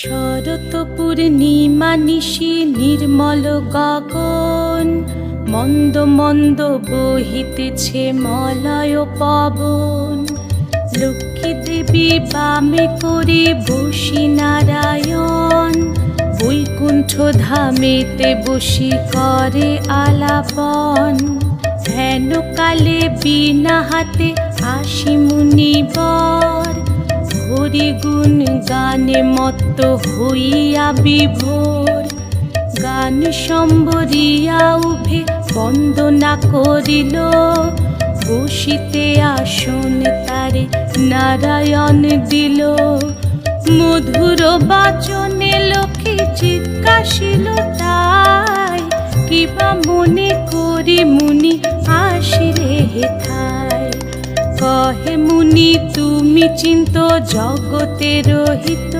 শরৎ পূর্ণিমা নিশি নির্মল গগন, মন্দ মন্দ বহিতেছে মলয় পবন। লক্ষ্মী দেবী বামে করে বসি নারায়ণ, বৈকুণ্ঠ ধামেতে বসি করে আলাপন। হেন কালে বিনা হাতে আসি মুনিবর, হরি গুণ গানে মত্ত হইয়া বিভোর। গান সম্বরিয়া উভে বন্দনা করিল, বসিতে আসন তারে নারায়ণ দিল। মধুর বাচনে লোকে জিজ্ঞাসিল তাই, কিবা মনে করি মুনি আসিলে হেথায়। কহে মুনি তুমি চিন্ত জগতের হিত,